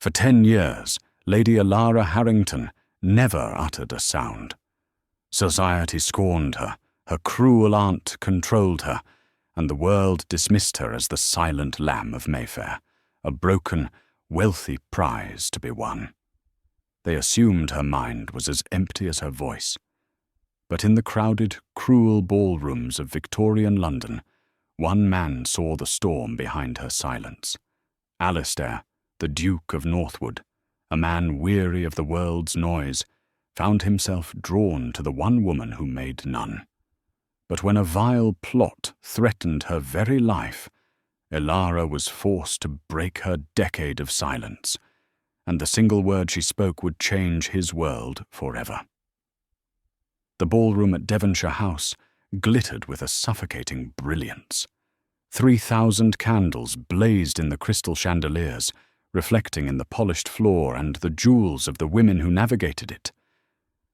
For 10 years, Lady Alara Harrington never uttered a sound. Society scorned her, her cruel aunt controlled her, and the world dismissed her as the silent lamb of Mayfair, a broken, wealthy prize to be won. They assumed her mind was as empty as her voice. But in the crowded, cruel ballrooms of Victorian London, one man saw the storm behind her silence. Alistair, the Duke of Northwood, a man weary of the world's noise, found himself drawn to the one woman who made none. But when a vile plot threatened her very life, Alara was forced to break her decade of silence, and the single word she spoke would change his world forever. The ballroom at Devonshire House glittered with a suffocating brilliance. 3,000 candles blazed in the crystal chandeliers, reflecting in the polished floor and the jewels of the women who navigated it.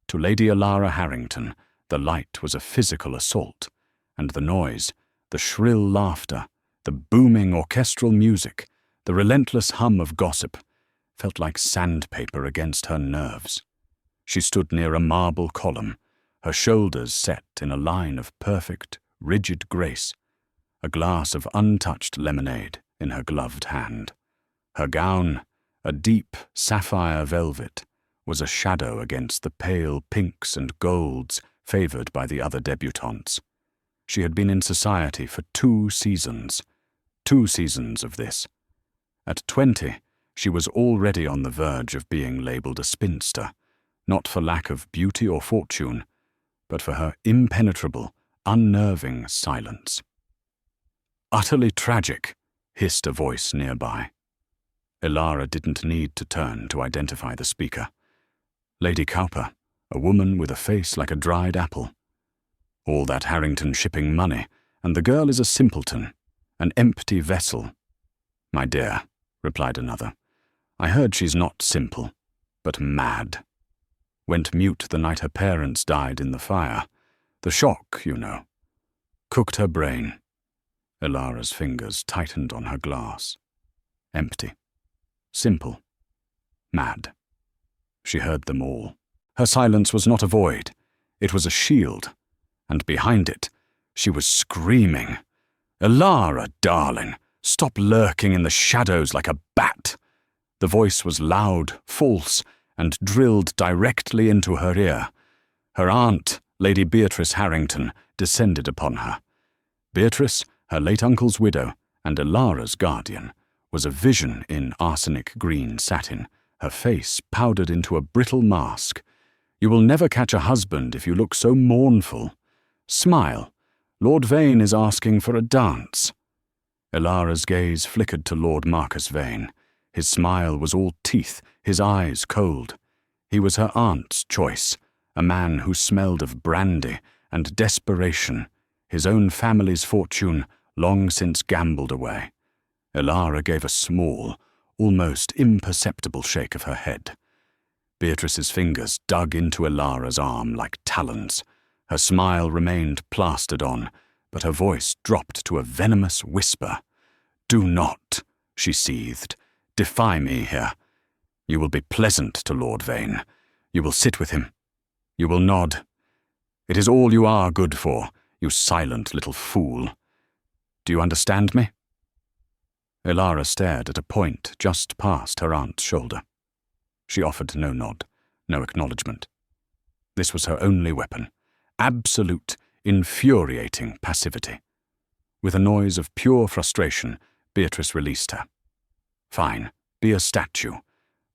To Lady Alara Harrington, the light was a physical assault, and the noise, the shrill laughter, the booming orchestral music, the relentless hum of gossip, felt like sandpaper against her nerves. She stood near a marble column, her shoulders set in a line of perfect, rigid grace, a glass of untouched lemonade in her gloved hand. Her gown, a deep sapphire velvet, was a shadow against the pale pinks and golds favoured by the other debutantes. She had been in society for 2 seasons of this. At 20, she was already on the verge of being labelled a spinster, not for lack of beauty or fortune, but for her impenetrable, unnerving silence. "Utterly tragic," hissed a voice nearby. Alara didn't need to turn to identify the speaker. Lady Cowper, a woman with a face like a dried apple. "All that Harrington shipping money, and the girl is a simpleton, an empty vessel." "My dear," replied another, "I heard she's not simple, but mad. Went mute the night her parents died in the fire. The shock, you know. Cooked her brain." Alara's fingers tightened on her glass. Empty. Simple. Mad. She heard them all. Her silence was not a void. It was a shield. And behind it, she was screaming. "Alara, darling, stop lurking in the shadows like a bat." The voice was loud, false, and drilled directly into her ear. Her aunt, Lady Beatrice Harrington, descended upon her. Beatrice, her late uncle's widow, and Alara's guardian, was a vision in arsenic green satin, her face powdered into a brittle mask. "You will never catch a husband if you look so mournful. Smile. Lord Vane is asking for a dance." Alara's gaze flickered to Lord Marcus Vane. His smile was all teeth, his eyes cold. He was her aunt's choice, a man who smelled of brandy and desperation, his own family's fortune long since gambled away. Alara gave a small, almost imperceptible shake of her head. Beatrice's fingers dug into Alara's arm like talons. Her smile remained plastered on, but her voice dropped to a venomous whisper. "Do not," she seethed, "defy me here. You will be pleasant to Lord Vane. You will sit with him. You will nod. It is all you are good for, you silent little fool. Do you understand me?" Alara stared at a point just past her aunt's shoulder. She offered no nod, no acknowledgement. This was her only weapon, absolute, infuriating passivity. With a noise of pure frustration, Beatrice released her. "Fine, be a statue,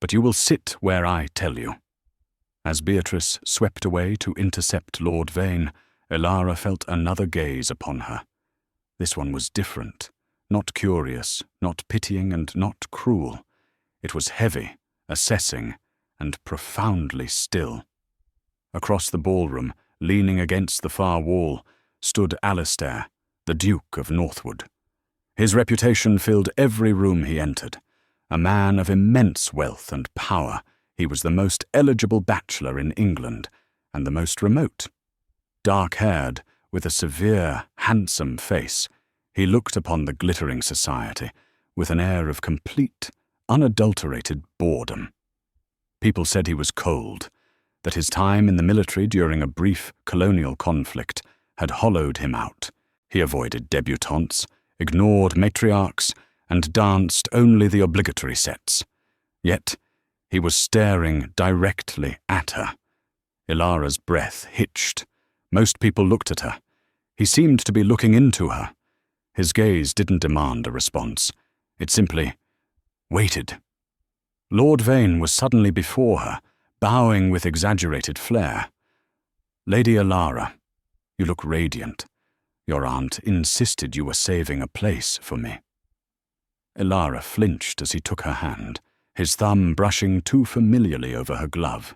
but you will sit where I tell you." As Beatrice swept away to intercept Lord Vane, Alara felt another gaze upon her. This one was different, not curious, not pitying, and not cruel. It was heavy, assessing, and profoundly still. Across the ballroom, leaning against the far wall, stood Alistair, the Duke of Northwood. His reputation filled every room he entered. A man of immense wealth and power, he was the most eligible bachelor in England, and the most remote. Dark-haired, with a severe, handsome face, he looked upon the glittering society with an air of complete, unadulterated boredom. People said he was cold, that his time in the military during a brief colonial conflict had hollowed him out. He avoided debutantes, ignored matriarchs, and danced only the obligatory sets. Yet, he was staring directly at her. Ilara's breath hitched. Most people looked at her. He seemed to be looking into her. His gaze didn't demand a response. It simply waited. Lord Vane was suddenly before her, bowing with exaggerated flair. "Lady Ilara, you look radiant. Your aunt insisted you were saving a place for me." Ilara flinched as he took her hand, his thumb brushing too familiarly over her glove.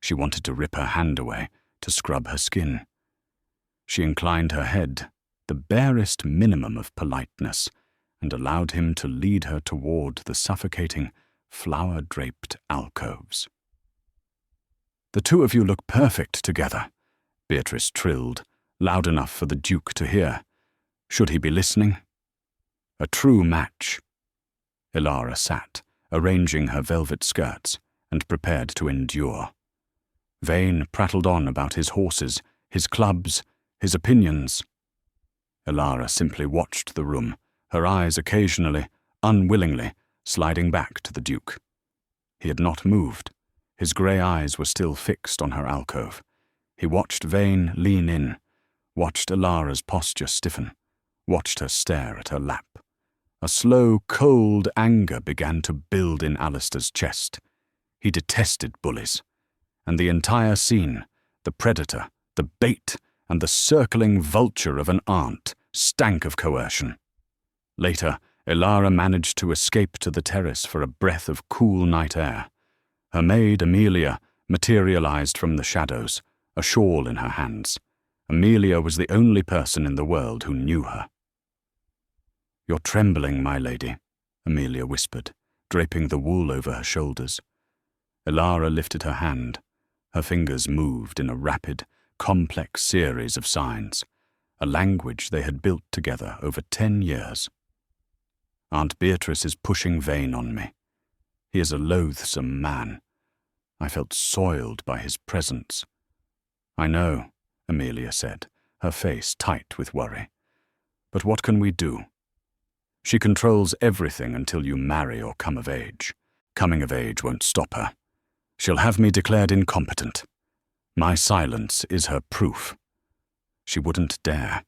She wanted to rip her hand away, to scrub her skin. She inclined her head, the barest minimum of politeness, and allowed him to lead her toward the suffocating, flower-draped alcoves. "The two of you look perfect together," Beatrice trilled, loud enough for the Duke to hear. Should he be listening? A true match. Ilara sat, arranging her velvet skirts, and prepared to endure. Vane prattled on about his horses, his clubs, his opinions. Ilara simply watched the room, her eyes occasionally, unwillingly, sliding back to the Duke. He had not moved. His grey eyes were still fixed on her alcove. He watched Vane lean in, watched Ilara's posture stiffen, watched her stare at her lap. A slow, cold anger began to build in Alistair's chest. He detested bullies. And the entire scene, the predator, the bait, and the circling vulture of an aunt, stank of coercion. Later, Ilara managed to escape to the terrace for a breath of cool night air. Her maid, Amelia, materialized from the shadows, a shawl in her hands. Amelia was the only person in the world who knew her. "You're trembling, my lady," Amelia whispered, draping the wool over her shoulders. Ilara lifted her hand. Her fingers moved in a rapid, complex series of signs, a language they had built together over 10 years. "Aunt Beatrice is pushing Vane on me. He is a loathsome man. I felt soiled by his presence." "I know," Amelia said, her face tight with worry. "But what can we do? She controls everything until you marry or come of age. Coming of age won't stop her. She'll have me declared incompetent. My silence is her proof. She wouldn't dare.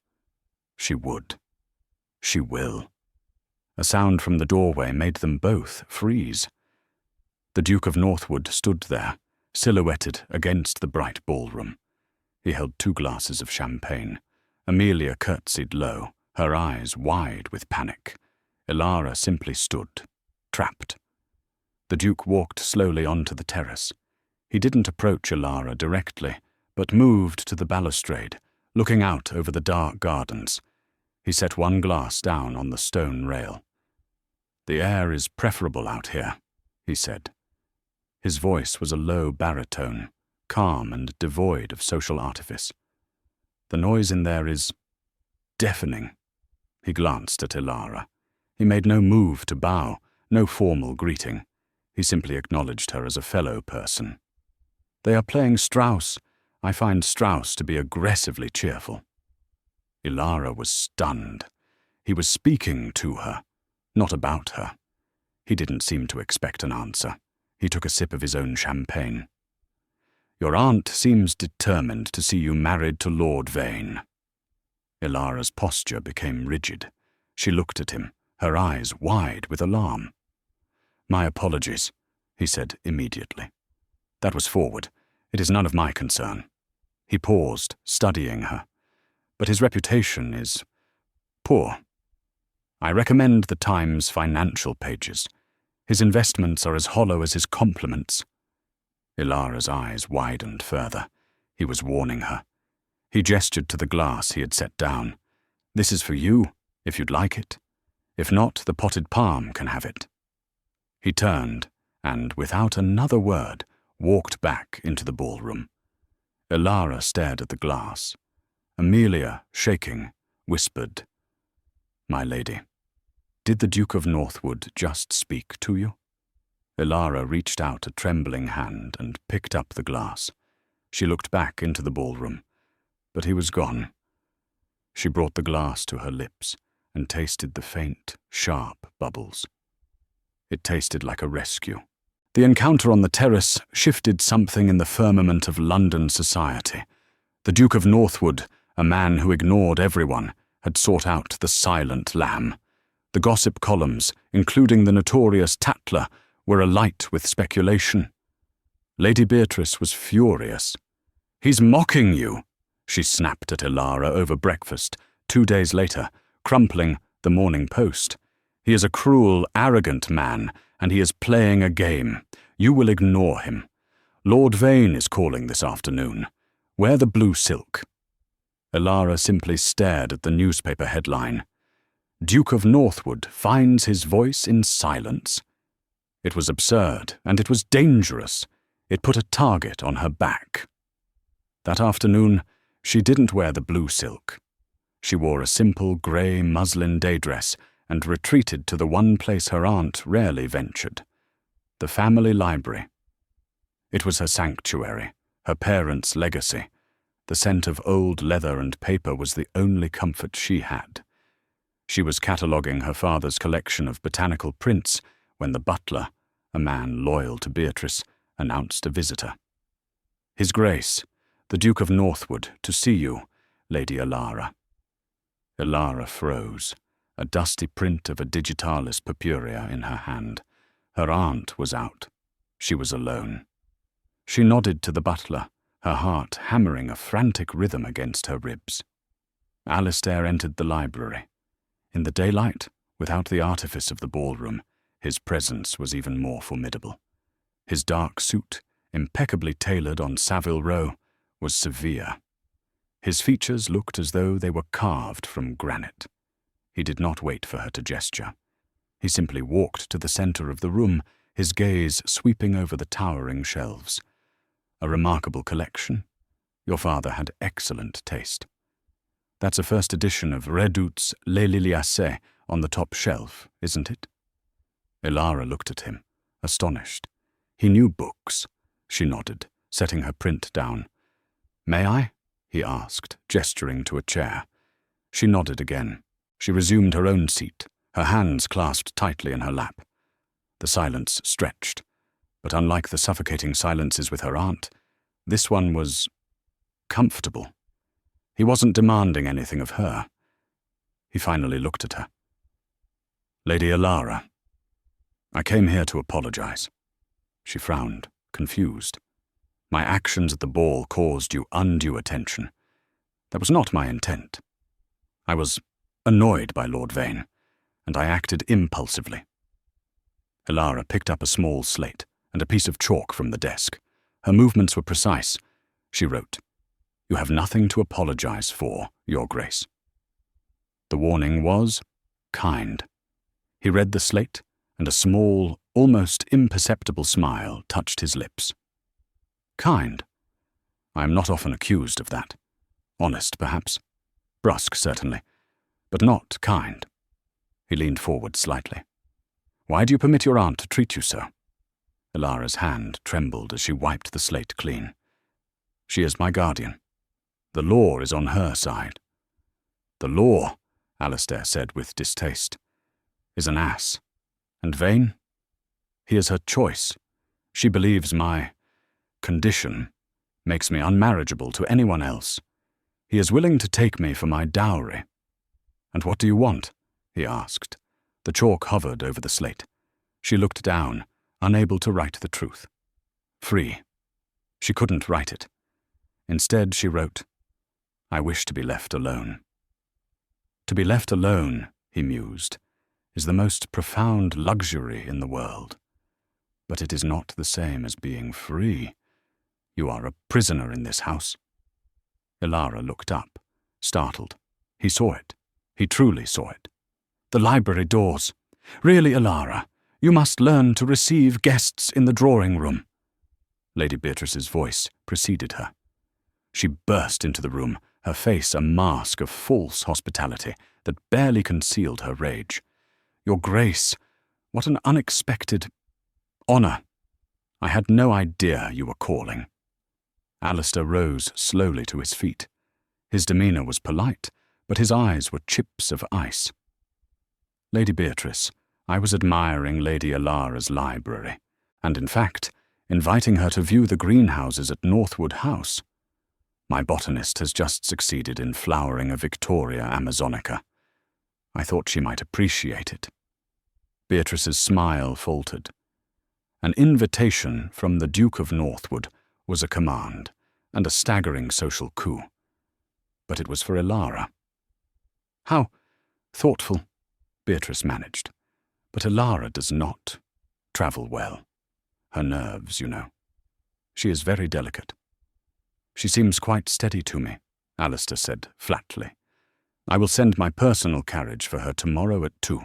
She would. She will." A sound from the doorway made them both freeze. The Duke of Northwood stood there, silhouetted against the bright ballroom. He held 2 glasses of champagne. Amelia curtsied low, her eyes wide with panic. Ilara simply stood, trapped. The Duke walked slowly onto the terrace. He didn't approach Ilara directly, but moved to the balustrade, looking out over the dark gardens. He set 1 glass down on the stone rail. "The air is preferable out here," he said. His voice was a low baritone, calm and devoid of social artifice. "The noise in there is deafening." He glanced at Ilara. He made no move to bow, no formal greeting. He simply acknowledged her as a fellow person. "They are playing Strauss. I find Strauss to be aggressively cheerful." Ilara was stunned. He was speaking to her, not about her. He didn't seem to expect an answer. He took a sip of his own champagne. "Your aunt seems determined to see you married to Lord Vane." Ilara's posture became rigid. She looked at him, her eyes wide with alarm. "My apologies," he said immediately. "That was forward. It is none of my concern." He paused, studying her. "But his reputation is poor. I recommend the Times financial pages. His investments are as hollow as his compliments." Ilara's eyes widened further. He was warning her. He gestured to the glass he had set down. "This is for you, if you'd like it. If not, the potted palm can have it." He turned, and, without another word, walked back into the ballroom. Ilara stared at the glass. Amelia, shaking, whispered, "My lady, did the Duke of Northwood just speak to you?" Ilara reached out a trembling hand and picked up the glass. She looked back into the ballroom, but he was gone. She brought the glass to her lips and tasted the faint, sharp bubbles. It tasted like a rescue. The encounter on the terrace shifted something in the firmament of London society. The Duke of Northwood, a man who ignored everyone, had sought out the silent lamb. The gossip columns, including the notorious Tatler, were alight with speculation. Lady Beatrice was furious. "He's mocking you," she snapped at Ilara over breakfast 2 days later, crumpling the Morning Post. "He is a cruel, arrogant man, and he is playing a game. You will ignore him. Lord Vane is calling this afternoon. Wear the blue silk." Ilara simply stared at the newspaper headline. "Duke of Northwood finds his voice in silence." It was absurd, and it was dangerous. It put a target on her back. That afternoon, she didn't wear the blue silk. She wore a simple grey muslin daydress and retreated to the one place her aunt rarely ventured, the family library. It was her sanctuary, her parents' legacy. The scent of old leather and paper was the only comfort she had. She was cataloguing her father's collection of botanical prints when the butler, a man loyal to Beatrice, announced a visitor. "His Grace, the Duke of Northwood, to see you, Lady Ilara." Ilara froze, a dusty print of a digitalis purpurea in her hand. Her aunt was out. She was alone. She nodded to the butler, her heart hammering a frantic rhythm against her ribs. Alistair entered the library. In the daylight, without the artifice of the ballroom, his presence was even more formidable. His dark suit, impeccably tailored on Savile Row, was severe. His features looked as though they were carved from granite. He did not wait for her to gesture. He simply walked to the center of the room, his gaze sweeping over the towering shelves. "A remarkable collection. Your father had excellent taste. That's a first edition of Redout's Les Liliacées on the top shelf, isn't it?" Ilara looked at him, astonished. He knew books. She nodded, setting her print down. "May I?" he asked, gesturing to a chair. She nodded again. She resumed her own seat, her hands clasped tightly in her lap. The silence stretched, but unlike the suffocating silences with her aunt, this one was comfortable. He wasn't demanding anything of her. He finally looked at her. "Lady Ilara, I came here to apologize." She frowned, confused. "My actions at the ball caused you undue attention. That was not my intent. I was annoyed by Lord Vane, and I acted impulsively." Ilara picked up a small slate and a piece of chalk from the desk. Her movements were precise. She wrote, "You have nothing to apologize for, Your Grace." The warning was kind. He read the slate, and a small, almost imperceptible smile touched his lips. Kind. I am not often accused of that. Honest, perhaps. Brusque, certainly. But not kind. He leaned forward slightly. "Why do you permit your aunt to treat you so?" Ilara's hand trembled as she wiped the slate clean. "She is my guardian. The law is on her side." "The law," Alistair said with distaste, "is an ass. And Vane? He is her choice. She believes my condition makes me unmarriageable to anyone else. He is willing to take me for my dowry." "And what do you want?" he asked. The chalk hovered over the slate. She looked down, unable to write the truth. Free. She couldn't write it. Instead, she wrote, "I wish to be left alone." To be left alone, he mused, is the most profound luxury in the world. But it is not the same as being free. You are a prisoner in this house. Ilara looked up, startled. He saw it. He truly saw it. "The library doors. Really, Ilara, you must learn to receive guests in the drawing room." Lady Beatrice's voice preceded her. She burst into the room, her face a mask of false hospitality that barely concealed her rage. "Your Grace, what an unexpected—" Honour. I had no idea you were calling. Alistair rose slowly to his feet. His demeanour was polite, but his eyes were chips of ice. Lady Beatrice, I was admiring Lady Alara's library, and in fact, inviting her to view the greenhouses at Northwood House. My botanist has just succeeded in flowering a Victoria Amazonica. I thought she might appreciate it. Beatrice's smile faltered. An invitation from the Duke of Northwood was a command, and a staggering social coup. But it was for Alara. How thoughtful, Beatrice managed. But Alara does not travel well. Her nerves, you know. She is very delicate. She seems quite steady to me, Alistair said flatly. I will send my personal carriage for her tomorrow at 2.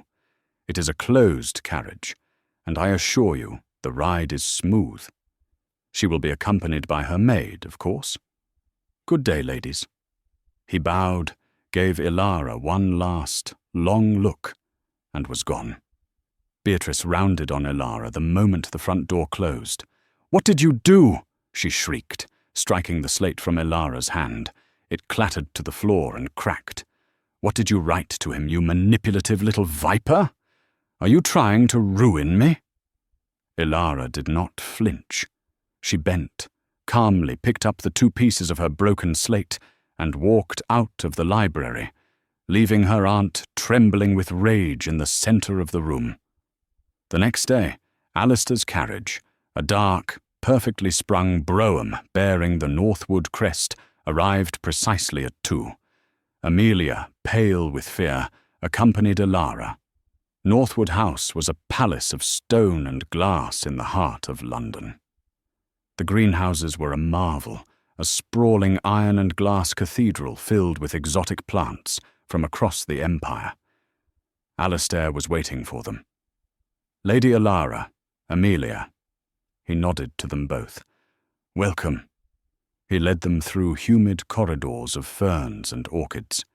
It is a closed carriage, and I assure you the ride is smooth. She will be accompanied by her maid, of course. Good day, ladies. He bowed, gave Alara one last, long look, and was gone. Beatrice rounded on Alara the moment the front door closed. What did you do? She shrieked, striking the slate from Alara's hand. It clattered to the floor and cracked. What did you write to him, you manipulative little viper? Are you trying to ruin me? Alara did not flinch. She bent, calmly picked up the 2 pieces of her broken slate, and walked out of the library, leaving her aunt trembling with rage in the centre of the room. The next day, Alistair's carriage, a dark, perfectly sprung brougham bearing the Northwood crest, arrived precisely at 2. Amelia, pale with fear, accompanied Alara. Northwood House was a palace of stone and glass in the heart of London. The greenhouses were a marvel, a sprawling iron and glass cathedral filled with exotic plants from across the empire. Alistair was waiting for them. Lady Alara, Amelia. He nodded to them both. Welcome. He led them through humid corridors of ferns and orchids.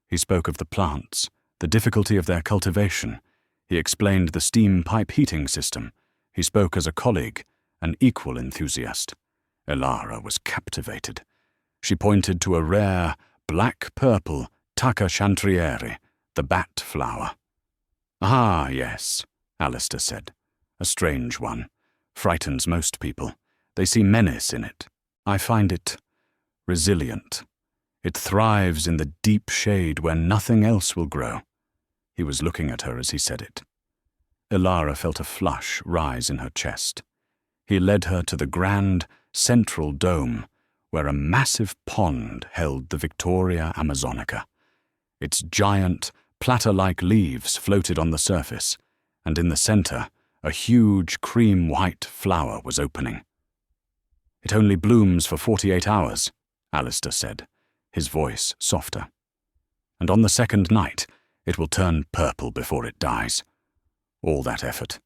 He spoke of the plants, the difficulty of their cultivation. He explained the steam pipe heating system. He spoke as a colleague, an equal enthusiast. Alara was captivated. She pointed to a rare, black-purple Tacca chantrieri, the bat flower. Ah, yes, Alistair said. A strange one. Frightens most people. They see menace in it. I find it resilient. It thrives in the deep shade where nothing else will grow. He was looking at her as he said it. Alara felt a flush rise in her chest. He led her to the grand, central dome, where a massive pond held the Victoria Amazonica. Its giant, platter-like leaves floated on the surface, and in the centre, a huge cream-white flower was opening. It only blooms for 48 hours, Alistair said, his voice softer. And on the second night, it will turn purple before it dies. All that effort,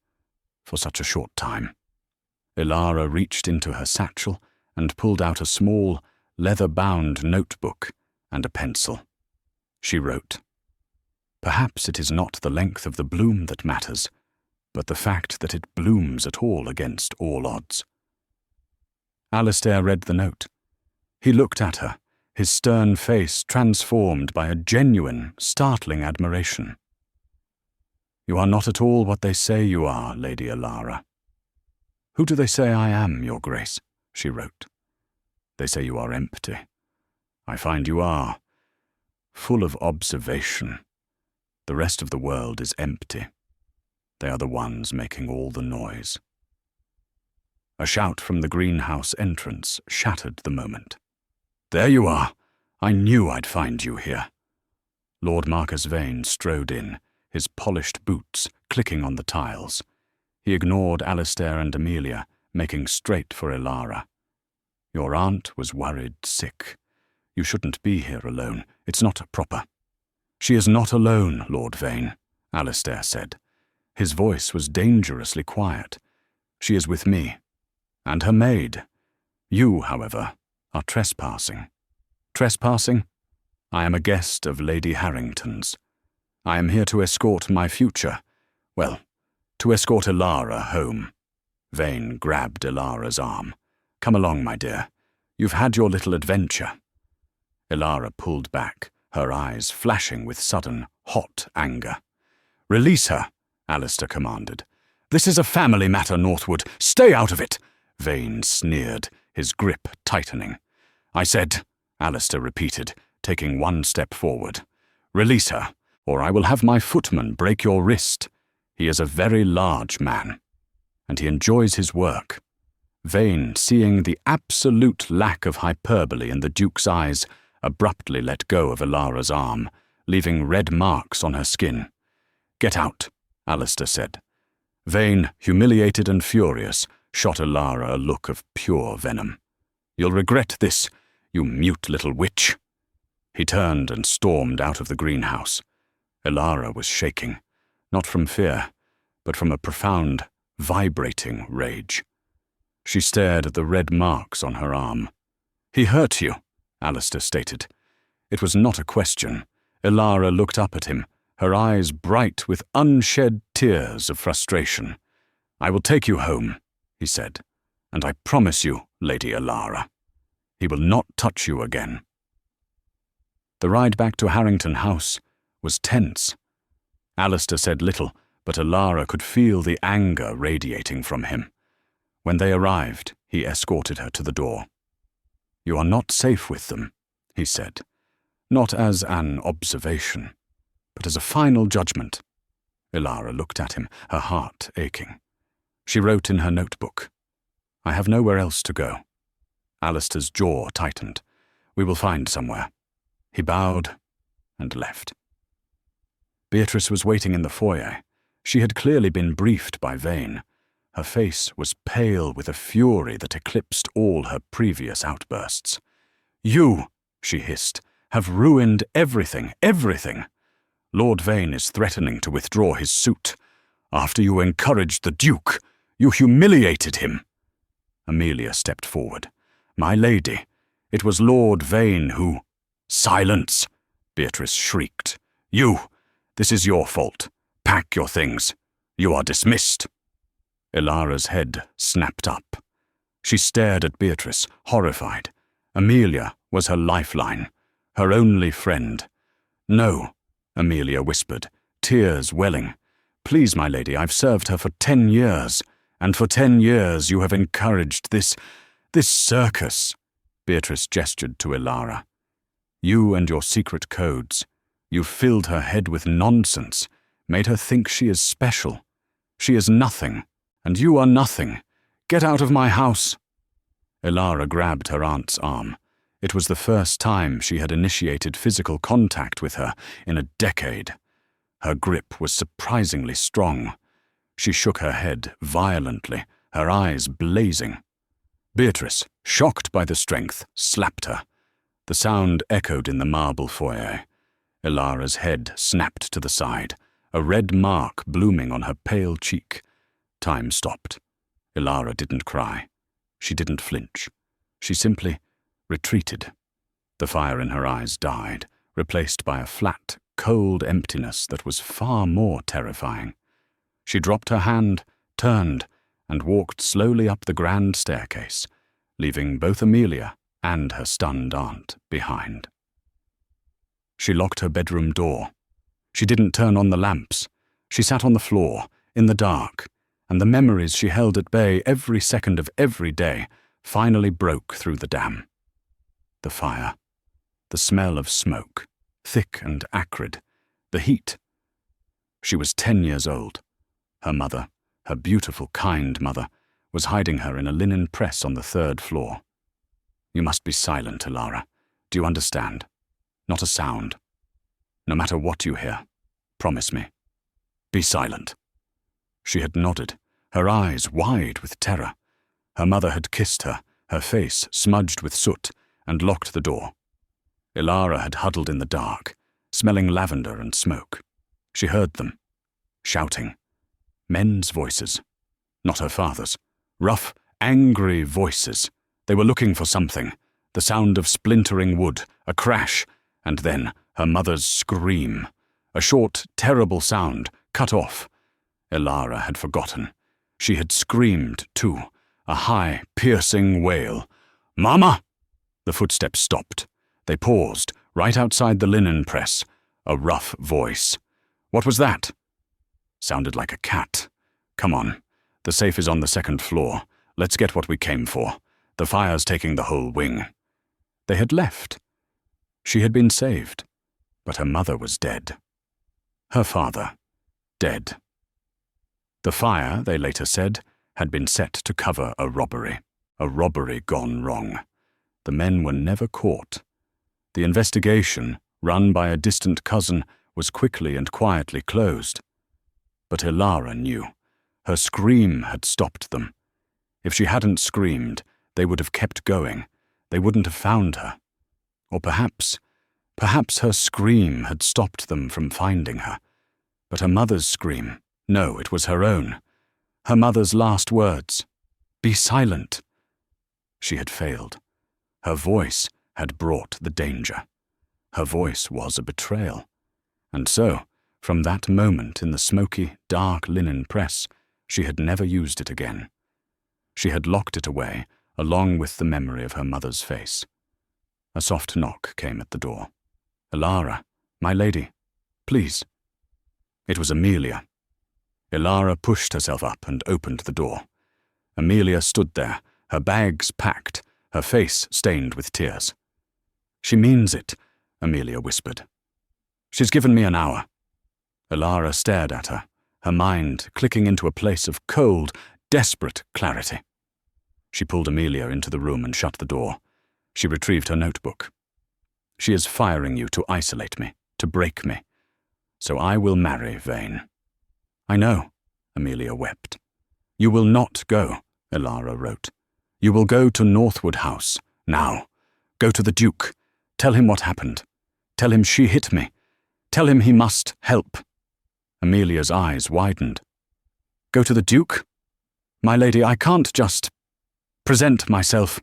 for such a short time. Alara reached into her satchel and pulled out a small, leather-bound notebook and a pencil. She wrote, Perhaps it is not the length of the bloom that matters, but the fact that it blooms at all against all odds. Alistair read the note. He looked at her, his stern face transformed by a genuine, startling admiration. You are not at all what they say you are, Lady Alara. Who do they say I am, Your Grace? She wrote. They say you are empty. I find you are. Full of observation. The rest of the world is empty. They are the ones making all the noise. A shout from the greenhouse entrance shattered the moment. There you are. I knew I'd find you here. Lord Marcus Vane strode in, his polished boots clicking on the tiles. He ignored Alistair and Amelia, making straight for Alara. Your aunt was worried sick. You shouldn't be here alone. It's not proper. She is not alone, Lord Vane, Alistair said. His voice was dangerously quiet. She is with me. And her maid. You, however, are trespassing. Trespassing? I am a guest of Lady Harrington's. I am here to escort my future, well, to escort Alara home. Vane grabbed Ilara's arm. "Come along, my dear. You've had your little adventure." Ilara pulled back, her eyes flashing with sudden, hot anger. "Release her," Alistair commanded. "This is a family matter, Northwood. Stay out of it," Vane sneered, his grip tightening. "I said," Alistair repeated, taking one step forward. "Release her, or I will have my footman break your wrist. He is a very large man, and he enjoys his work." Vane, seeing the absolute lack of hyperbole in the Duke's eyes, abruptly let go of Ilara's arm, leaving red marks on her skin. "Get out," Alistair said. Vane, humiliated and furious, shot Ilara a look of pure venom. "You'll regret this, you mute little witch." He turned and stormed out of the greenhouse. Ilara was shaking, not from fear, but from a profound, vibrating rage. She stared at the red marks on her arm. "He hurt you," Alistair stated. It was not a question. Ilara looked up at him, her eyes bright with unshed tears of frustration. "I will take you home," he said, "and I promise you, Lady Ilara, he will not touch you again." The ride back to Harrington House was tense. Alistair said little, but Ilara could feel the anger radiating from him. When they arrived, he escorted her to the door. "You are not safe with them," he said, not as an observation, but as a final judgment. Ilara looked at him, her heart aching. She wrote in her notebook, "I have nowhere else to go." Alistair's jaw tightened. "We will find somewhere." He bowed and left. Beatrice was waiting in the foyer. She had clearly been briefed by Vane. Her face was pale with a fury that eclipsed all her previous outbursts. "You," she hissed, "have ruined everything, everything. Lord Vane is threatening to withdraw his suit. After you encouraged the Duke, you humiliated him." Amelia stepped forward. "My lady, it was Lord Vane who—" "Silence!" Beatrice shrieked. This is your fault. Pack your things. You are dismissed." Ilara's head snapped up. She stared at Beatrice, horrified. Amelia was her lifeline, her only friend. "No," Amelia whispered, tears welling. "Please, my lady, I've served her for 10 years, and for 10 years you have encouraged this circus." Beatrice gestured to Ilara. "You and your secret codes. You've filled her head with nonsense, made her think she is special. She is nothing, and you are nothing. Get out of my house." Ilara grabbed her aunt's arm. It was the first time she had initiated physical contact with her in a decade. Her grip was surprisingly strong. She shook her head violently, her eyes blazing. Beatrice, shocked by the strength, slapped her. The sound echoed in the marble foyer. Ilara's head snapped to the side, a red mark blooming on her pale cheek. Time stopped. Ilara didn't cry. She didn't flinch. She simply retreated. The fire in her eyes died, replaced by a flat, cold emptiness that was far more terrifying. She dropped her hand, turned, and walked slowly up the grand staircase, leaving both Amelia and her stunned aunt behind. She locked her bedroom door. She didn't turn on the lamps. She sat on the floor, in the dark, and the memories she held at bay every second of every day finally broke through the dam. The fire, the smell of smoke, thick and acrid, the heat. She was 10 years old. Her mother, her beautiful, kind mother, was hiding her in a linen press on the 3rd floor. "You must be silent, Ilara. Do you understand? Not a sound. No matter what you hear, promise me. Be silent." She had nodded, her eyes wide with terror. Her mother had kissed her, her face smudged with soot, and locked the door. Ilara had huddled in the dark, smelling lavender and smoke. She heard them, shouting. Men's voices. Not her father's. Rough, angry voices. They were looking for something. The sound of splintering wood, a crash, and then her mother's scream. A short, terrible sound, cut off. Ilara had forgotten. She had screamed, too, a high, piercing wail. "Mama!" The footsteps stopped. They paused, right outside the linen press. A rough voice. "What was that?" Sounded like a cat. "Come on. The safe is on the second floor. Let's get what we came for. The fire's taking the whole wing." They had left. She had been saved, but her mother was dead. Her father, dead. The fire, they later said, had been set to cover a robbery gone wrong. The men were never caught. The investigation, run by a distant cousin, was quickly and quietly closed. But Ilara knew. Her scream had stopped them. If she hadn't screamed, they would have kept going. They wouldn't have found her. Or perhaps her scream had stopped them from finding her. But her mother's scream, no, it was her own. Her mother's last words, "Be silent." She had failed. Her voice had brought the danger. Her voice was a betrayal. And so, from that moment in the smoky, dark linen press, she had never used it again. She had locked it away, along with the memory of her mother's face. A soft knock came at the door. "Ilara, my lady, please." It was Amelia. Ilara pushed herself up and opened the door. Amelia stood there, her bags packed, her face stained with tears. "She means it," Amelia whispered. "She's given me an hour." Ilara stared at her, her mind clicking into a place of cold, desperate clarity. She pulled Amelia into the room and shut the door. She retrieved her notebook. "She is firing you to isolate me, to break me. So I will marry Vane." "I know," Amelia wept. "You will not go," Ilara wrote. "You will go to Northwood House, now. Go to the Duke. Tell him what happened. Tell him she hit me. Tell him he must help." Amelia's eyes widened. "Go to the Duke? My lady, I can't just present myself."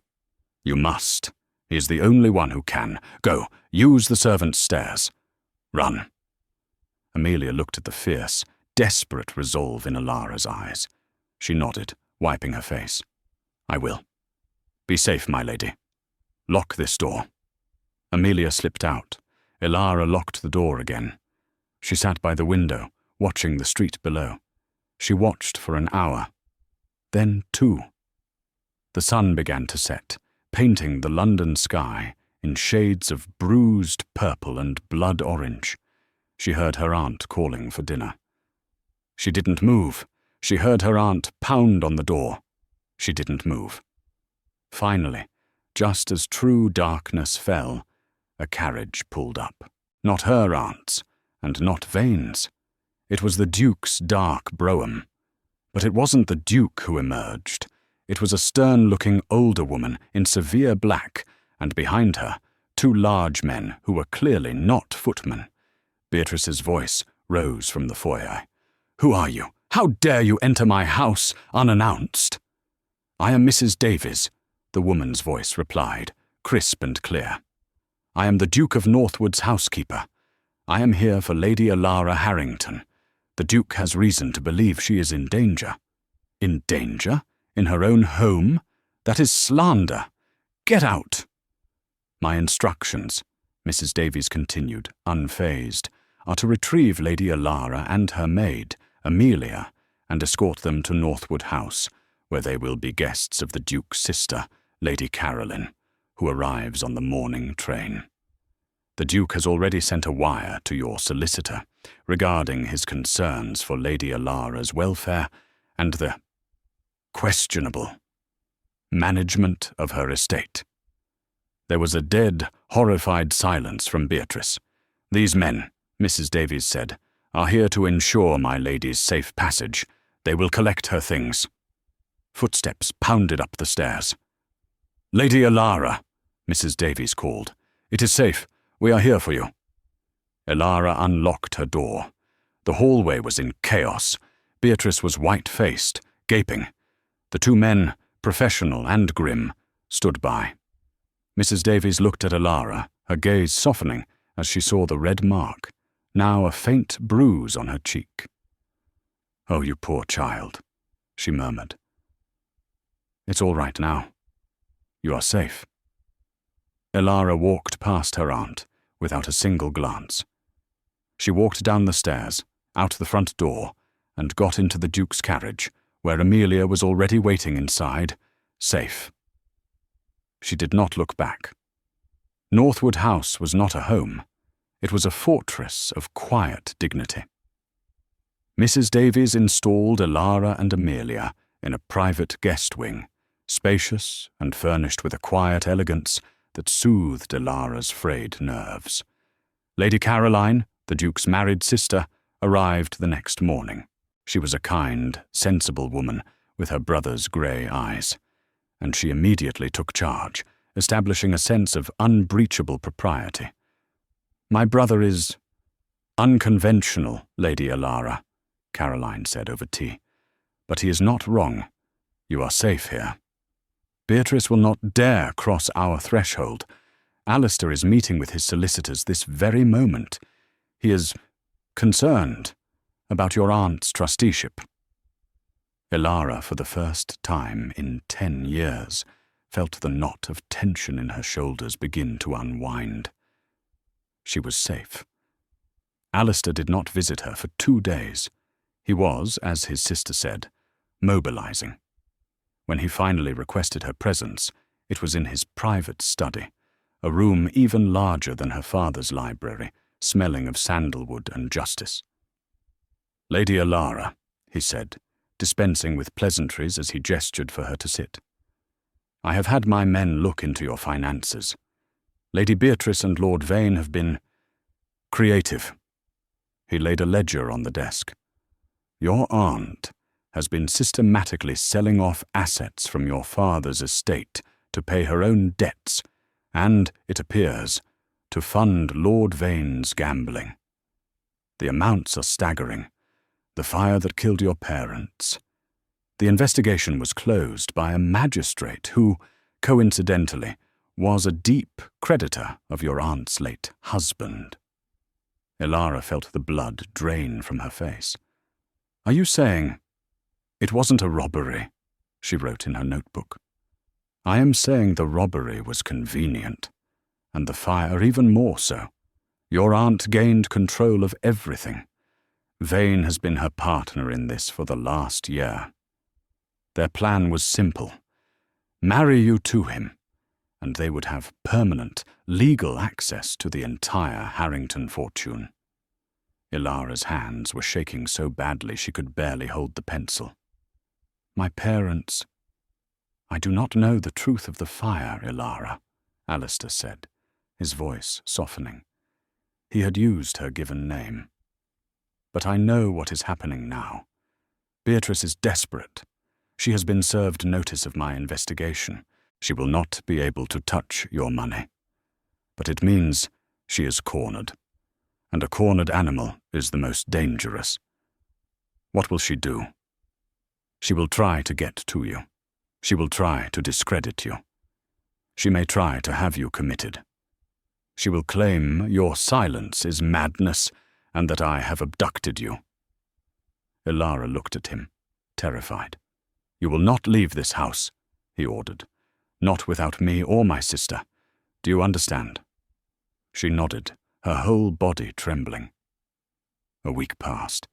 "You must. He is the only one who can. Go, use the servants' stairs. Run." Amelia looked at the fierce, desperate resolve in Ilara's eyes. She nodded, wiping her face. "I will. Be safe, my lady. Lock this door." Amelia slipped out. Ilara locked the door again. She sat by the window, watching the street below. She watched for an hour. Then 2. The sun began to set, painting the London sky in shades of bruised purple and blood orange. She heard her aunt calling for dinner. She didn't move. She heard her aunt pound on the door. She didn't move. Finally, just as true darkness fell, a carriage pulled up. Not her aunt's, and not Vane's. It was the Duke's dark brougham. But it wasn't the Duke who emerged. It was a stern-looking older woman in severe black, and behind her, 2 large men who were clearly not footmen. Beatrice's voice rose from the foyer. "Who are you? How dare you enter my house unannounced?" "I am Mrs. Davies," the woman's voice replied, crisp and clear. "I am the Duke of Northwood's housekeeper. I am here for Lady Ilara Harrington. The Duke has reason to believe she is in danger." "In danger? In her own home? That is slander. Get out." "My instructions," Mrs. Davies continued, unfazed, "are to retrieve Lady Ilara and her maid, Amelia, and escort them to Northwood House, where they will be guests of the Duke's sister, Lady Caroline, who arrives on the morning train. The Duke has already sent a wire to your solicitor regarding his concerns for Lady Ilara's welfare and the questionable management of her estate." There was a dead, horrified silence from Beatrice. "These men," Mrs. Davies said, "are here to ensure my lady's safe passage. They will collect her things." Footsteps pounded up the stairs. "Lady Ilara," Mrs. Davies called. "It is safe. We are here for you." Ilara unlocked her door. The hallway was in chaos. Beatrice was white-faced, gaping. The 2 men, professional and grim, stood by. Mrs. Davies looked at Ilara, her gaze softening as she saw the red mark, now a faint bruise on her cheek. "Oh, you poor child. she murmured. "It's all right now. You are safe." Elara walked past her aunt without a single glance. She walked down the stairs, out the front door, and got into the Duke's carriage, where Amelia was already waiting inside, safe. She did not look back. Northwood House was not a home. It was a fortress of quiet dignity. Mrs. Davies installed Elara and Amelia in a private guest wing, spacious and furnished with a quiet elegance that soothed Elara's frayed nerves. Lady Caroline, the Duke's married sister, arrived the next morning. She was a kind, sensible woman with her brother's grey eyes, and she immediately took charge, establishing a sense of unbreachable propriety. "My brother is unconventional, Lady Elara," Caroline said over tea, "but he is not wrong. You are safe here. Beatrice will not dare cross our threshold. Alistair is meeting with his solicitors this very moment. He is concerned about your aunt's trusteeship." Elara, for the first time in 10 years, felt the knot of tension in her shoulders begin to unwind. She was safe. Alistair did not visit her for 2 days. He was, as his sister said, mobilizing. When he finally requested her presence, it was in his private study, a room even larger than her father's library, smelling of sandalwood and justice. "Lady Elara," he said, dispensing with pleasantries as he gestured for her to sit. "I have had my men look into your finances. Lady Beatrice and Lord Vane have been creative." He laid a ledger on the desk. "Your aunt has been systematically selling off assets from your father's estate to pay her own debts and, it appears, to fund Lord Vane's gambling. The amounts are staggering. The fire that killed your parents. The investigation was closed by a magistrate who, coincidentally, was a deep creditor of your aunt's late husband." Elara felt the blood drain from her face. "Are you saying it wasn't a robbery?" she wrote in her notebook. "I am saying the robbery was convenient, and the fire even more so. Your aunt gained control of everything. Vane has been her partner in this for the last year. Their plan was simple. Marry you to him, and they would have permanent, legal access to the entire Harrington fortune." Elara's hands were shaking so badly she could barely hold the pencil. "My parents—" "I do not know the truth of the fire, Elara," Alistair said, his voice softening. He had used her given name. "But I know what is happening now. Beatrice is desperate. She has been served notice of my investigation. She will not be able to touch your money. But it means she is cornered. And a cornered animal is the most dangerous. What will she do? She will try to get to you. She will try to discredit you. She may try to have you committed. She will claim your silence is madness and that I have abducted you." Elara looked at him, terrified. "You will not leave this house," he ordered. "Not without me or my sister. Do you understand?" She nodded, her whole body trembling. A week passed.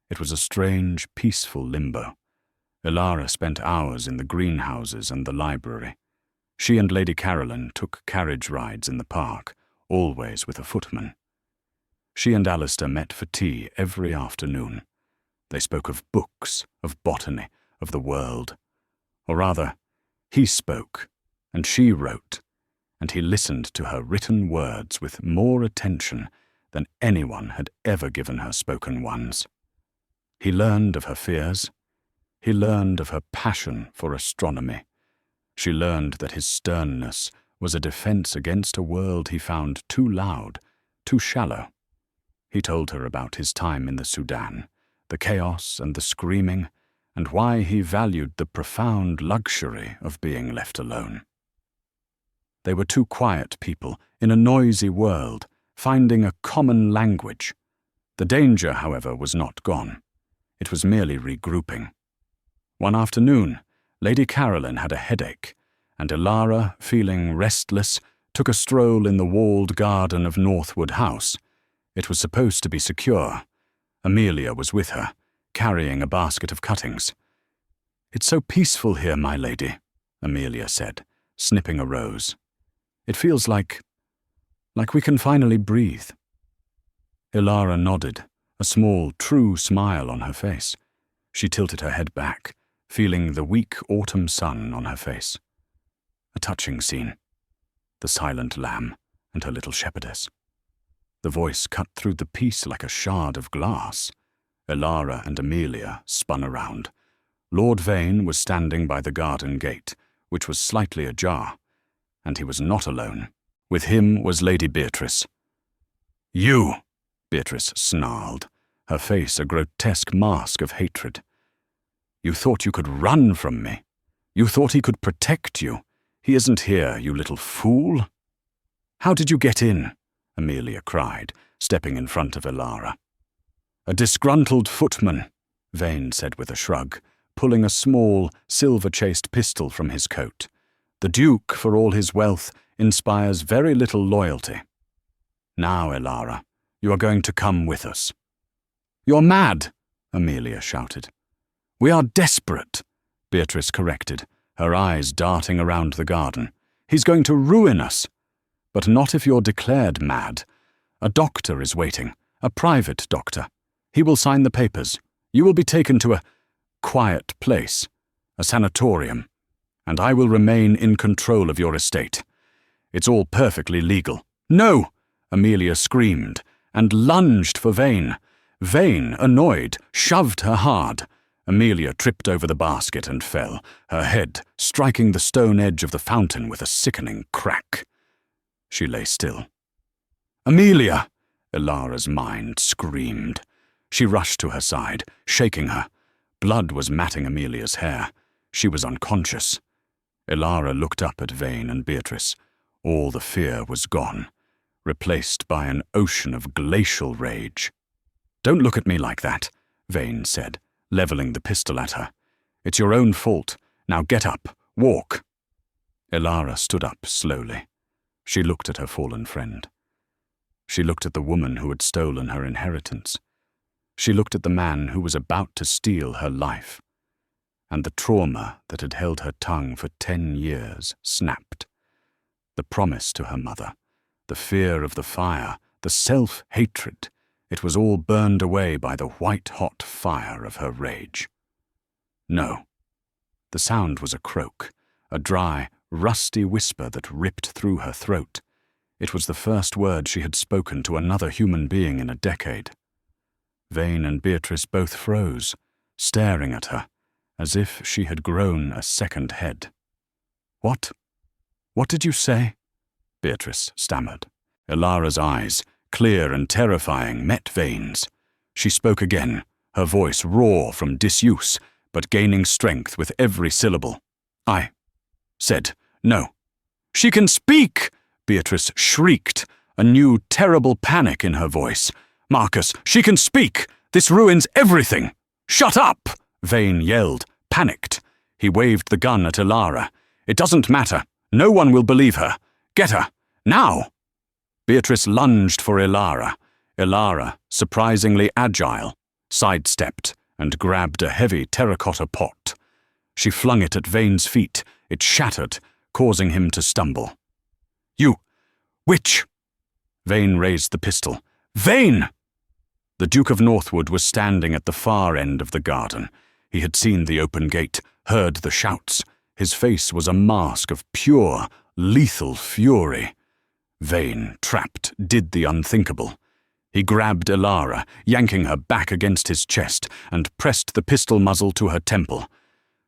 It was a strange, peaceful limbo. Elara spent hours in the greenhouses and the library. She and Lady Caroline took carriage rides in the park, always with a footman. She and Alistair met for tea every afternoon. They spoke of books, of botany, of the world. Or rather, he spoke, and she wrote, and he listened to her written words with more attention than anyone had ever given her spoken ones. He learned of her fears. He learned of her passion for astronomy. She learned that his sternness was a defense against a world he found too loud, too shallow. He told her about his time in the Sudan, the chaos and the screaming, and why he valued the profound luxury of being left alone. They were two quiet people in a noisy world, finding a common language. The danger, however, was not gone. It was merely regrouping. One afternoon, Lady Caroline had a headache, and Elara, feeling restless, took a stroll in the walled garden of Northwood House. It was supposed to be secure. Amelia was with her, carrying a basket of cuttings. "It's so peaceful here, my lady," Amelia said, snipping a rose. "It feels like we can finally breathe." Elara nodded, a small, true smile on her face. She tilted her head back, feeling the weak autumn sun on her face. A touching scene. The silent lamb and her little shepherdess. The voice cut through the peace like a shard of glass. Elara and Amelia spun around. Lord Vane was standing by the garden gate, which was slightly ajar, and he was not alone. With him was Lady Beatrice. "You!" Beatrice snarled, her face a grotesque mask of hatred. "You thought you could run from me. You thought he could protect you. He isn't here, you little fool." "How did you get in?" Amelia cried, stepping in front of Elara. "A disgruntled footman," Vane said with a shrug, pulling a small, silver-chased pistol from his coat. "The Duke, for all his wealth, inspires very little loyalty. Now, Elara, you are going to come with us." "You're mad," Amelia shouted. "We are desperate," Beatrice corrected, her eyes darting around the garden. "He's going to ruin us." "But not if you're declared mad. A doctor is waiting, a private doctor. He will sign the papers. You will be taken to a quiet place, a sanatorium, and I will remain in control of your estate. It's all perfectly legal." "No!" Amelia screamed, and lunged for Vane. Vane, annoyed, shoved her hard. Amelia tripped over the basket and fell, her head striking the stone edge of the fountain with a sickening crack. She lay still. "Amelia!" Elara's mind screamed. She rushed to her side, shaking her. Blood was matting Amelia's hair. She was unconscious. Elara looked up at Vane and Beatrice. All the fear was gone, replaced by an ocean of glacial rage. "Don't look at me like that," Vane said, levelling the pistol at her. "It's your own fault. Now get up. Walk." Elara stood up slowly. She looked at her fallen friend. She looked at the woman who had stolen her inheritance. She looked at the man who was about to steal her life. And the trauma that had held her tongue for 10 years snapped. The promise to her mother, the fear of the fire, the self-hatred, it was all burned away by the white-hot fire of her rage. No. The sound was a croak, a dry, rusty whisper that ripped through her throat. It was the first word she had spoken to another human being in a decade. Vane and Beatrice both froze, staring at her, as if she had grown a second head. "What? What did you say?" Beatrice stammered. Elara's eyes, clear and terrifying, met Vane's. She spoke again, her voice raw from disuse, but gaining strength with every syllable. "I said no." "She can speak!" Beatrice shrieked, a new terrible panic in her voice. "Marcus, she can speak! This ruins everything!" "Shut up!" Vane yelled, panicked. He waved the gun at Elara. "It doesn't matter. No one will believe her. Get her. Now!" Beatrice lunged for Elara. Elara, surprisingly agile, sidestepped and grabbed a heavy terracotta pot. She flung it at Vane's feet. It shattered, causing him to stumble. "You witch!" Vane raised the pistol. "Vane!" The Duke of Northwood was standing at the far end of the garden. He had seen the open gate, heard the shouts. His face was a mask of pure, lethal fury. Vane, trapped, did the unthinkable. He grabbed Elara, yanking her back against his chest, and pressed the pistol muzzle to her temple.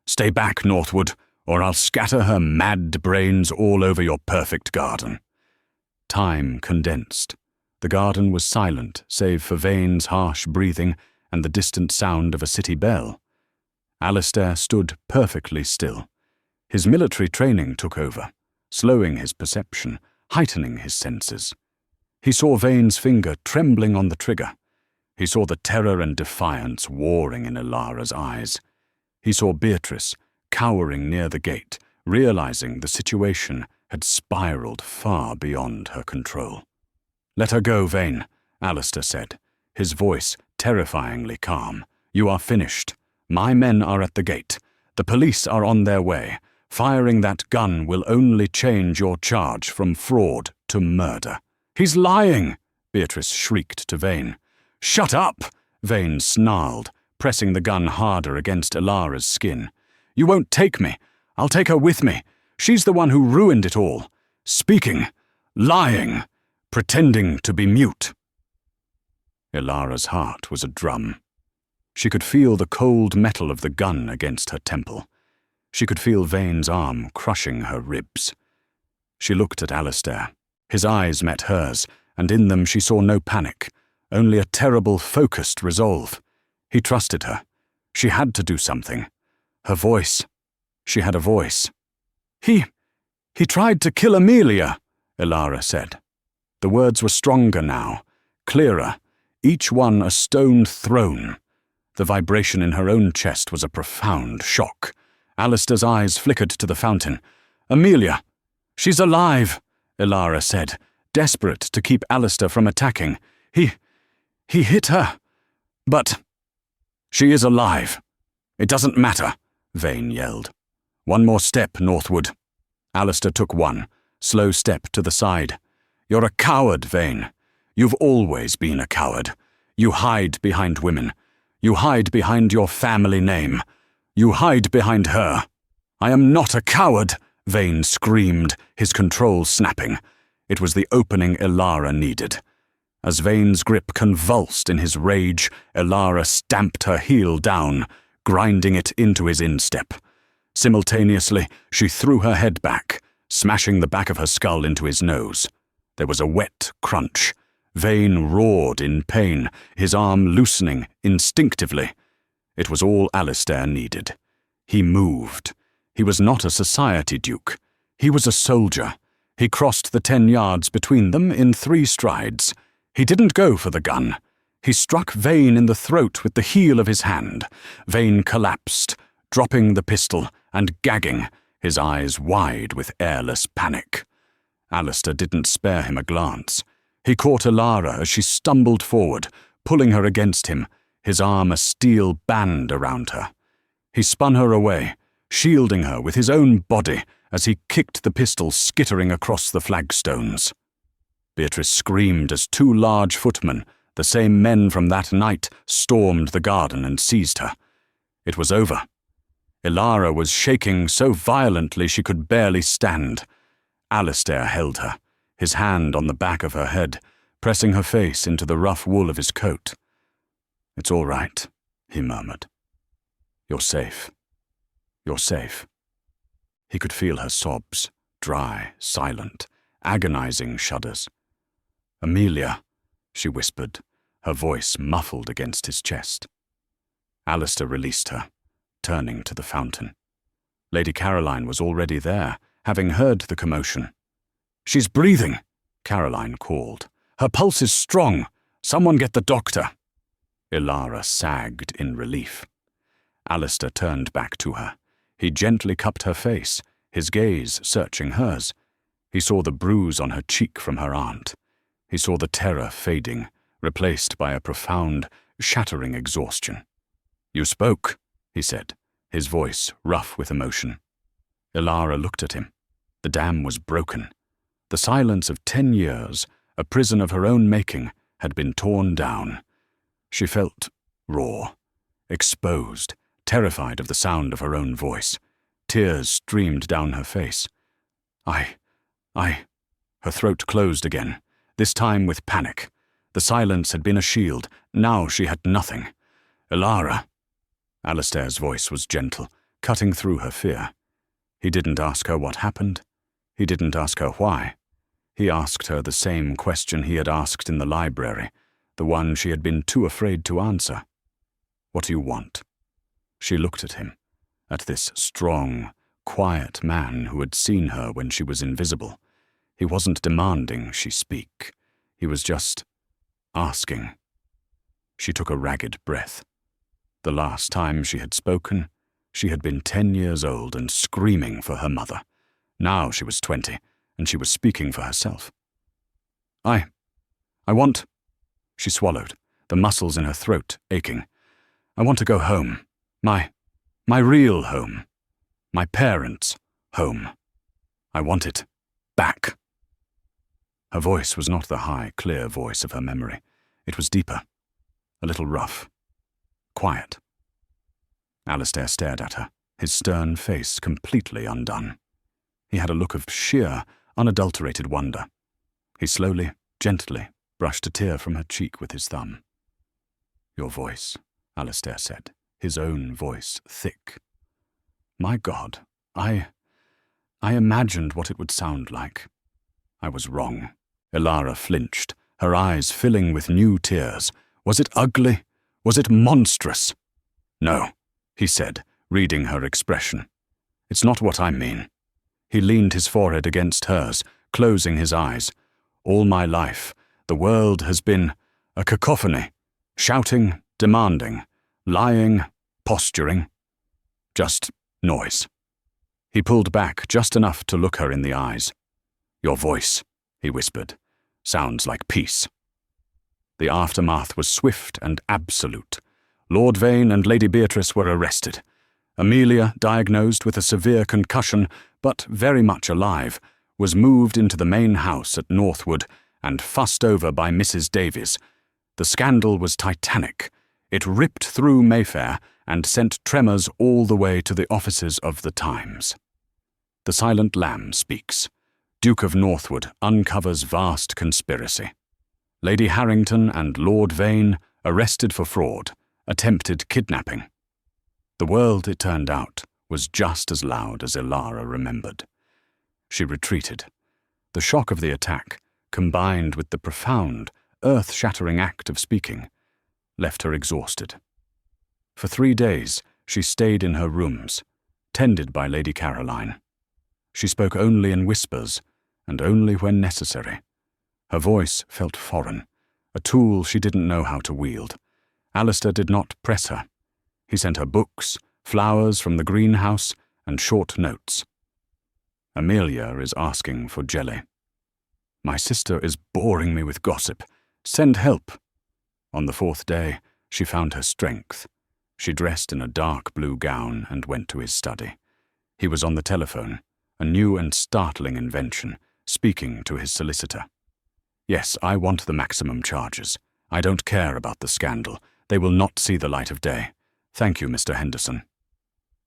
"Stay back, Northwood, or I'll scatter her mad brains all over your perfect garden." Time condensed. The garden was silent, save for Vane's harsh breathing and the distant sound of a city bell. Alistair stood perfectly still. His military training took over, slowing his perception, heightening his senses. He saw Vane's finger trembling on the trigger. He saw the terror and defiance warring in Elara's eyes. He saw Beatrice, cowering near the gate, realizing the situation had spiraled far beyond her control. "Let her go, Vane," Alistair said, his voice terrifyingly calm. "You are finished. My men are at the gate. The police are on their way. Firing that gun will only change your charge from fraud to murder." "He's lying!" Beatrice shrieked to Vane. "Shut up!" Vane snarled, pressing the gun harder against Ilara's skin. "You won't take me. I'll take her with me. She's the one who ruined it all. Speaking, lying, pretending to be mute." Ilara's heart was a drum. She could feel the cold metal of the gun against her temple. She could feel Vane's arm crushing her ribs. She looked at Alistair. His eyes met hers, and in them she saw no panic, only a terrible, focused resolve. He trusted her. She had to do something. Her voice. She had a voice. He tried to kill Amelia," Ilara said. The words were stronger now, clearer, each one a stone thrown. The vibration in her own chest was a profound shock. Alistair's eyes flickered to the fountain. "Amelia! She's alive," Ilara said, desperate to keep Alistair from attacking. He hit her. "But she is alive. It doesn't matter," Vane yelled. "One more step, Northwood." Alistair took one, slow step to the side. "You're a coward, Vane. You've always been a coward. You hide behind women. You hide behind your family name. You hide behind her." "I am not a coward," Vane screamed, his control snapping. It was the opening Ilara needed. As Vane's grip convulsed in his rage, Ilara stamped her heel down, grinding it into his instep. Simultaneously, she threw her head back, smashing the back of her skull into his nose. There was a wet crunch. Vane roared in pain, his arm loosening instinctively. It was all Alistair needed. He moved. He was not a society duke. He was a soldier. He crossed the 10 yards between them in 3 strides. He didn't go for the gun. He struck Vane in the throat with the heel of his hand. Vane collapsed, dropping the pistol and gagging, his eyes wide with airless panic. Alistair didn't spare him a glance. He caught Ilara as she stumbled forward, pulling her against him, his arm a steel band around her. He spun her away, shielding her with his own body as he kicked the pistol skittering across the flagstones. Beatrice screamed as 2 large footmen, the same men from that night, stormed the garden and seized her. It was over. Ilara was shaking so violently she could barely stand. Alistair held her, his hand on the back of her head, pressing her face into the rough wool of his coat. "It's all right," he murmured. "You're safe. You're safe." He could feel her sobs, dry, silent, agonizing shudders. "Amelia," she whispered, her voice muffled against his chest. Alistair released her, turning to the fountain. Lady Caroline was already there, having heard the commotion. "She's breathing," Caroline called. "Her pulse is strong. Someone get the doctor." Ilara sagged in relief. Alistair turned back to her. He gently cupped her face, his gaze searching hers. He saw the bruise on her cheek from her aunt. He saw the terror fading, replaced by a profound, shattering exhaustion. "You spoke," he said, his voice rough with emotion. Ilara looked at him. The dam was broken. The silence of 10 years, a prison of her own making, had been torn down. She felt raw, exposed, terrified of the sound of her own voice. Tears streamed down her face. I... Her throat closed again, this time with panic. The silence had been a shield. Now she had nothing. "Ilara." Alistair's voice was gentle, cutting through her fear. He didn't ask her what happened. He didn't ask her why. He asked her the same question he had asked in the library, the one she had been too afraid to answer. "What do you want?" She looked at him, at this strong, quiet man who had seen her when she was invisible. He wasn't demanding she speak. He was just asking. She took a ragged breath. The last time she had spoken, She had been 10 years old and screaming for her mother. Now she was 20, and she was speaking for herself. I want... She swallowed, the muscles in her throat aching. I want to go home. My real home. My parents' home. I want it back. Her voice was not the high, clear voice of her memory. It was deeper, a little rough, quiet. Alistair stared at her, his stern face completely undone. He had a look of sheer, unadulterated wonder. He slowly, gently, brushed a tear from her cheek with his thumb. Your voice, Alistair said, his own voice thick. My God, I imagined what it would sound like. I was wrong. Elara flinched, her eyes filling with new tears. Was it ugly? Was it monstrous? No, he said, reading her expression. It's not what I mean. He leaned his forehead against hers, closing his eyes. All my life, the world has been a cacophony, shouting, demanding, lying, posturing. Just noise. He pulled back just enough to look her in the eyes. Your voice, he whispered, sounds like peace. The aftermath was swift and absolute. Lord Vane and Lady Beatrice were arrested. Amelia, diagnosed with a severe concussion, but very much alive, was moved into the main house at Northwood and fussed over by Mrs. Davies. The scandal was titanic. It ripped through Mayfair and sent tremors all the way to the offices of the Times. The Silent Lamb speaks. Duke of Northwood uncovers vast conspiracy. Lady Harrington and Lord Vane arrested for fraud, attempted kidnapping. The world, it turned out, was just as loud as Elara remembered. She retreated. The shock of the attack, combined with the profound, earth-shattering act of speaking, left her exhausted. For 3 days, she stayed in her rooms, tended by Lady Caroline. She spoke only in whispers, and only when necessary. Her voice felt foreign, a tool she didn't know how to wield. Alistair did not press her. He sent her books, flowers from the greenhouse, and short notes. Amelia is asking for jelly. My sister is boring me with gossip. Send help. On the 4th day, she found her strength. She dressed in a dark blue gown and went to his study. He was on the telephone, a new and startling invention, speaking to his solicitor. Yes, I want the maximum charges. I don't care about the scandal. They will not see the light of day. Thank you, Mr. Henderson.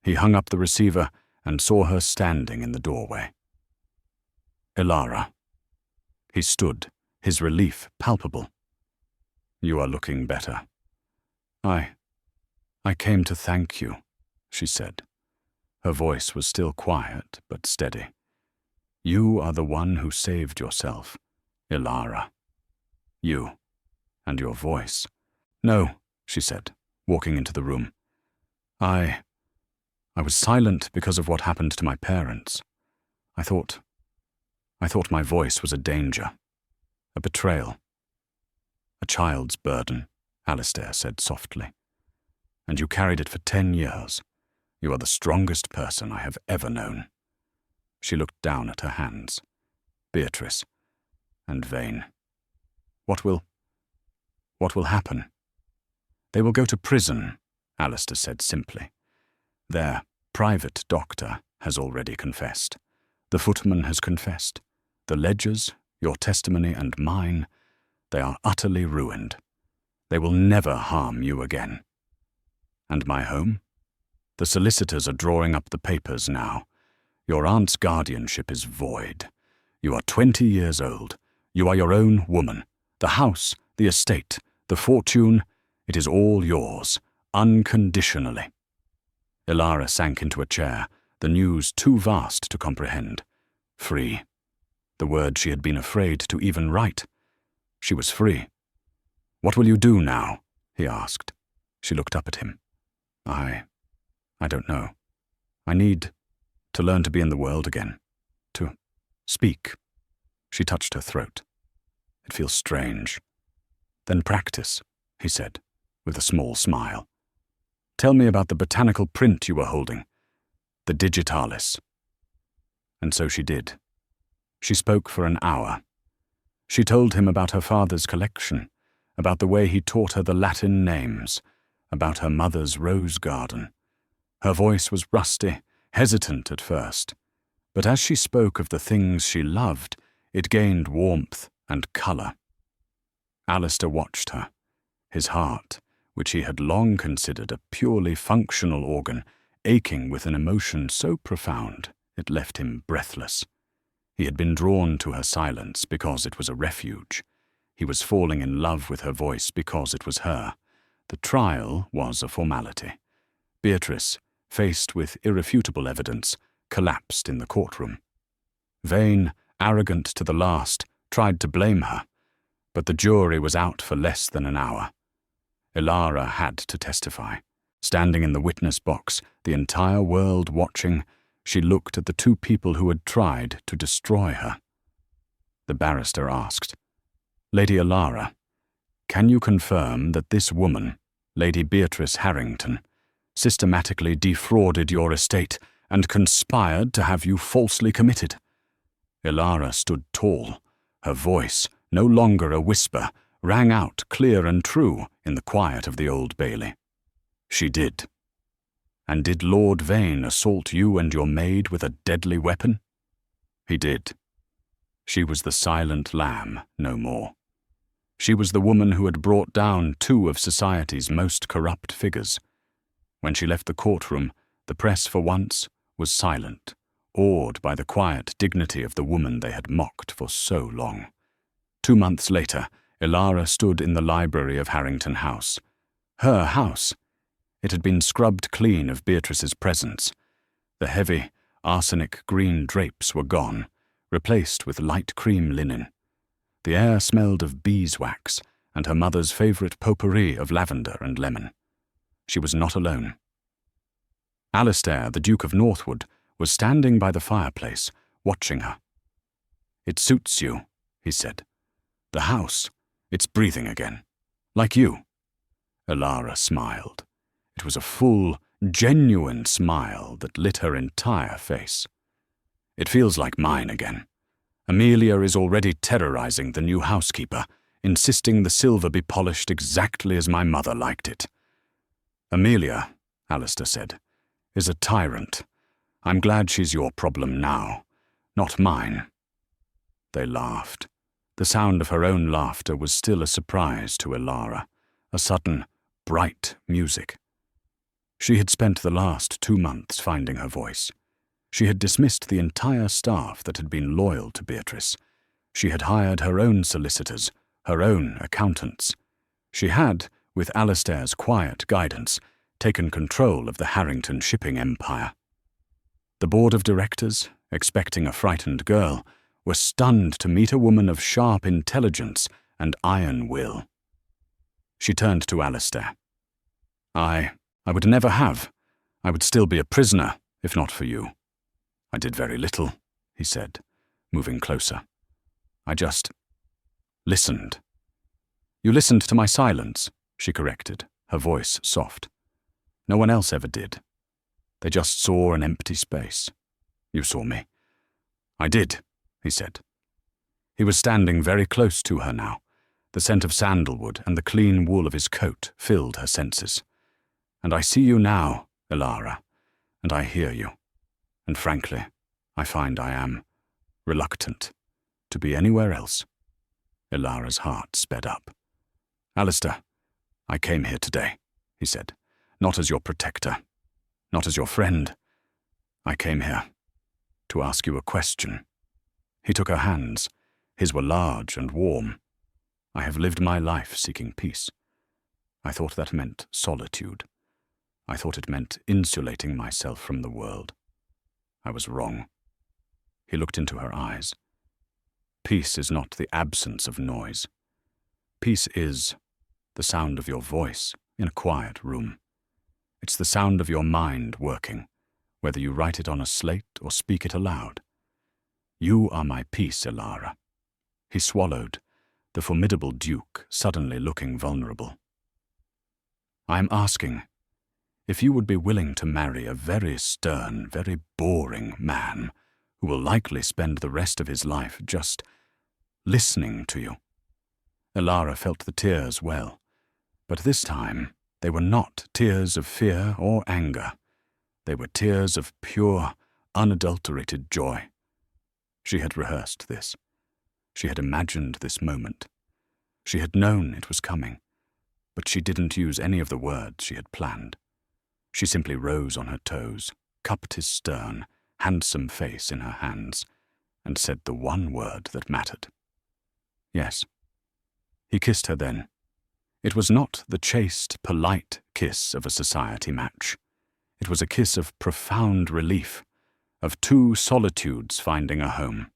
He hung up the receiver and saw her standing in the doorway. Elara. He stood, his relief palpable. You are looking better. I came to thank you, she said. Her voice was still quiet but steady. You are the one who saved yourself, Elara. You, and your voice. No, she said, walking into the room. I was silent because of what happened to my parents. I thought my voice was a danger, a betrayal. A child's burden, Alistair said softly. And you carried it for 10 years. You are the strongest person I have ever known. She looked down at her hands. Beatrice and Vane. What will happen? They will go to prison, Alistair said simply. Their private doctor has already confessed. The footman has confessed. The ledgers, your testimony and mine, they are utterly ruined. They will never harm you again. And my home? The solicitors are drawing up the papers now. Your aunt's guardianship is void. You are 20 years old. You are your own woman. The house, the estate, the fortune, it is all yours, unconditionally. Elara sank into a chair, the news too vast to comprehend. Free. The word she had been afraid to even write. She was free. What will you do now? He asked. She looked up at him. I don't know. I need to learn to be in the world again. To speak. She touched her throat. It feels strange. Then practice, he said, with a small smile. Tell me about the botanical print you were holding, the digitalis." And so she did. She spoke for an hour. She told him about her father's collection, about the way he taught her the Latin names, about her mother's rose garden. Her voice was rusty, hesitant at first, but as she spoke of the things she loved, it gained warmth and colour. Alistair watched her, his heart, which he had long considered a purely functional organ, aching with an emotion so profound it left him breathless. He had been drawn to her silence because it was a refuge. He was falling in love with her voice because it was her. The trial was a formality. Beatrice, faced with irrefutable evidence, collapsed in the courtroom. Vane, arrogant to the last, tried to blame her, but the jury was out for less than an hour. Elara had to testify. Standing in the witness box, the entire world watching, she looked at the two people who had tried to destroy her. The barrister asked, "Lady Elara, can you confirm that this woman, Lady Beatrice Harrington, systematically defrauded your estate and conspired to have you falsely committed?" Elara stood tall. Her voice, no longer a whisper, rang out clear and true in the quiet of the Old Bailey. "She did." "And did Lord Vane assault you and your maid with a deadly weapon?" "He did." She was the silent lamb, no more. She was the woman who had brought down two of society's most corrupt figures. When she left the courtroom, the press for once was silent, awed by the quiet dignity of the woman they had mocked for so long. 2 months later, Elara stood in the library of Harrington House. Her house. It had been scrubbed clean of Beatrice's presence. The heavy, arsenic-green drapes were gone, replaced with light cream linen. The air smelled of beeswax and her mother's favourite potpourri of lavender and lemon. She was not alone. Alistair, the Duke of Northwood, was standing by the fireplace, watching her. "It suits you," he said. "The house, it's breathing again. Like you." Elara smiled. It was a full, genuine smile that lit her entire face. "It feels like mine again. Amelia is already terrorizing the new housekeeper, insisting the silver be polished exactly as my mother liked it." "Amelia," Alistair said, "is a tyrant. I'm glad she's your problem now, not mine." They laughed. The sound of her own laughter was still a surprise to Elara, a sudden, bright music. She had spent the last 2 months finding her voice. She had dismissed the entire staff that had been loyal to Beatrice. She had hired her own solicitors, her own accountants. She had, with Alistair's quiet guidance, taken control of the Harrington shipping empire. The board of directors, expecting a frightened girl, were stunned to meet a woman of sharp intelligence and iron will. She turned to Alistair. I would never have. I would still be a prisoner, if not for you." "I did very little," he said, moving closer. "I just listened." "You listened to my silence," she corrected, her voice soft. "No one else ever did. They just saw an empty space. You saw me." "I did," he said. He was standing very close to her now. The scent of sandalwood and the clean wool of his coat filled her senses. "And I see you now, Elara, and I hear you. And frankly, I find I am reluctant to be anywhere else." Elara's heart sped up. "Alistair, I came here today," he said, "not as your protector, not as your friend. I came here to ask you a question." He took her hands. His were large and warm. "I have lived my life seeking peace. I thought that meant solitude. I thought it meant insulating myself from the world. I was wrong." He looked into her eyes. "Peace is not the absence of noise. Peace is the sound of your voice in a quiet room. It's the sound of your mind working, whether you write it on a slate or speak it aloud. You are my peace, Elara." He swallowed, the formidable Duke suddenly looking vulnerable. "I am asking, if you would be willing to marry a very stern, very boring man who will likely spend the rest of his life just listening to you. Elara felt the tears well, but this time they were not tears of fear or anger. They were tears of pure, unadulterated joy. She had rehearsed this. She had imagined this moment. She had known it was coming, but she didn't use any of the words she had planned. She simply rose on her toes, cupped his stern, handsome face in her hands, and said the one word that mattered. Yes. He kissed her then. It was not the chaste, polite kiss of a society match. It was a kiss of profound relief, of two solitudes finding a home.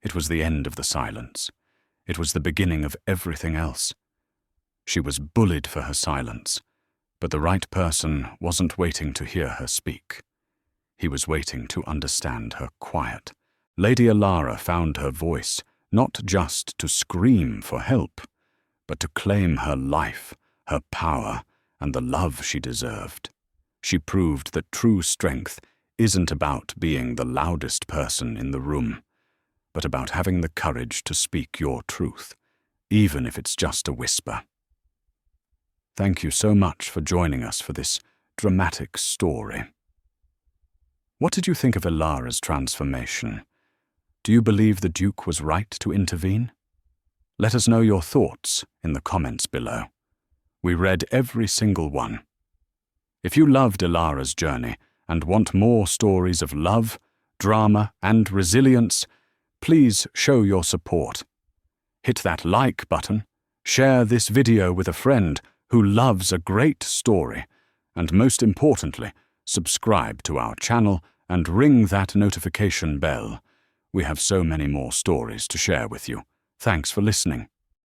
It was the end of the silence. It was the beginning of everything else. She was bullied for her silence, but the right person wasn't waiting to hear her speak. He was waiting to understand her quiet. Lady Elara found her voice not just to scream for help, but to claim her life, her power, and the love she deserved. She proved that true strength isn't about being the loudest person in the room, but about having the courage to speak your truth, even if it's just a whisper. Thank you so much for joining us for this dramatic story. What did you think of Elara's transformation? Do you believe the Duke was right to intervene? Let us know your thoughts in the comments below. We read every single one. If you loved Elara's journey and want more stories of love, drama, and resilience, please show your support. Hit that like button, share this video with a friend who loves a great story, and most importantly, subscribe to our channel and ring that notification bell. We have so many more stories to share with you. Thanks for listening.